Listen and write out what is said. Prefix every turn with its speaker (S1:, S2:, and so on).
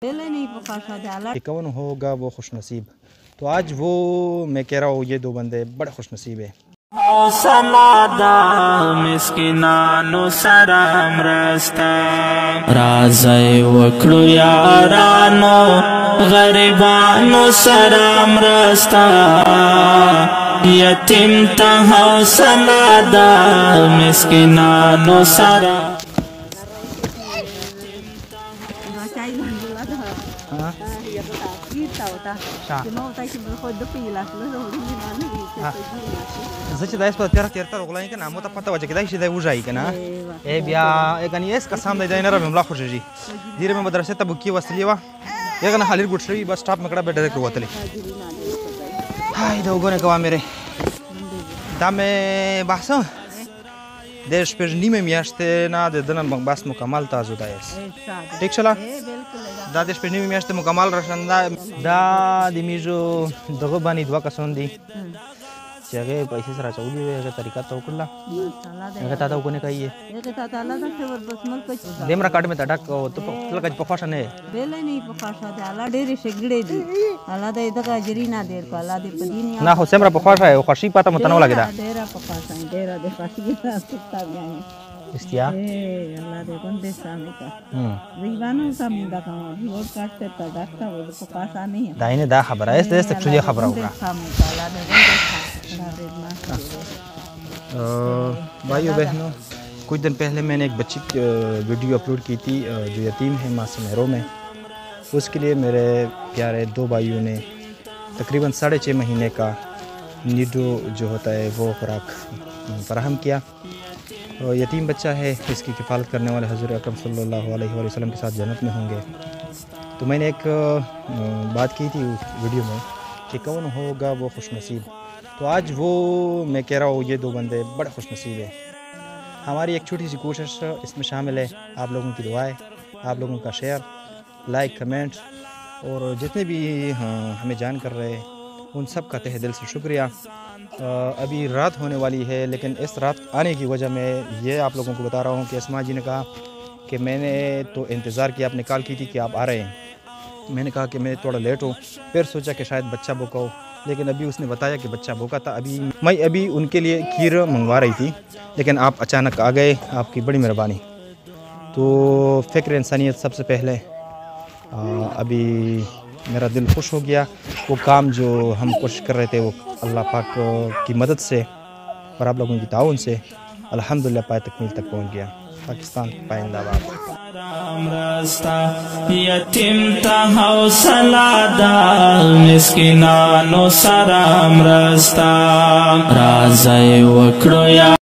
S1: कौन होगा वो खुशनसीब। तो आज वो मैं कह रहा हूँ ये दो बंदे बड़े खुशनसीब है।
S2: मिस्किनानो सराम रस्ता राज़े वक्ड़ो यारानो गरीबानो सराम रस्ता यतीम ता हौसला दा मिस्किनानो सराम
S1: زه دایس په تیر تر غلای کنه مو ته پته وجه کدای شي دای وژای کنه ای بیا یګنی اس قسم دای نه رم الله خوشی دیره مې مدرسې ته بوکی وسلی وا یګنه خالد ګټ شوی بس سټاپ مکړه به ډایرکټ وتلی هاي دا وګونه کوه مې دا مې بحث د شپږ نیمه میاشتې نه د دنن بس مکمل تاسو دایس ٹھیک چلا دا د شپږ نیمه میاشتې مکمل راشنده دا د میجو دغه باندې دوه کسان دي چې هغه پیسې سره چولې وي هغه طریقه ته وکړه هغه تا ته وکونه کوي هغه تا ته الله ته ور بس ملک دیمرا کاټ مې تډک او ته لکه په خوښ نه بیل نه په خوښ ده الله ډېر شګړې دي الله دې دغه اجر نه ډېر کو الله دې په دین نه خو سمرا په خوښ او خوشي پته متنو لګیدا ډېر په خوښ ډېر دې خوشي ستا بیا استیا الله دې باندې سامي کا ریوانو سامي دا کوم ور کاټ ته ډاکټر ور په پاسا نه داینه دا خبره است دې څه خبره وکړه भाइयों बहनों, कुछ दिन पहले मैंने एक बच्ची की वीडियो अपलोड की थी जो यतीम है मासूम महरोम है। उसके लिए मेरे प्यारे दो भाइयों ने तकरीबन 6.5 महीने का नीडो जो होता है वो खुराक फराहम किया। यतीम बच्चा है, इसकी किफ़ालत करने वाले हज़रत अकरम सल्लल्लाहु अलैहि वसल्लम के साथ जन्नत में होंगे। तो मैंने एक बात की थी उस वीडियो में कि कौन होगा वो खुशनसीब। तो आज वो मैं कह रहा हूँ ये दो बंदे बड़े खुशनसीब है। हमारी एक छोटी सी कोशिश इसमें शामिल है, आप लोगों की दुआएं, आप लोगों का शेयर, लाइक, कमेंट और जितने भी हमें जान कर रहे हैं उन सब का तहे दिल से शुक्रिया। अभी रात होने वाली है, लेकिन इस रात आने की वजह मैं ये आप लोगों को बता रहा हूँ कि अस्मा जी ने कहा कि मैंने तो इंतज़ार किया, आपने कॉल की थी कि आप आ रहे हैं। मैंने कहा कि मैं थोड़ा लेट हूँ, फिर सोचा कि शायद बच्चा भूखा हो, लेकिन अभी उसने बताया कि बच्चा भूखा था। मैं अभी उनके लिए खीर मंगवा रही थी, लेकिन आप अचानक आ गए, आपकी बड़ी मेहरबानी। तो फ़िक्र इंसानियत सबसे पहले। अभी मेरा दिल खुश हो गया। वो काम जो हम कोशिश कर रहे थे वो अल्लाह पाक की मदद से और आप लोगों की ताउन से अल्हम्दुलिल्लाह पाए तकमील तक पहुँच गया। पाकिस्तान पाइंदाबाद।
S2: यतीम ता हौसला दा मिस्किनानो सराम रस्ता राज़े वक्ड़ो या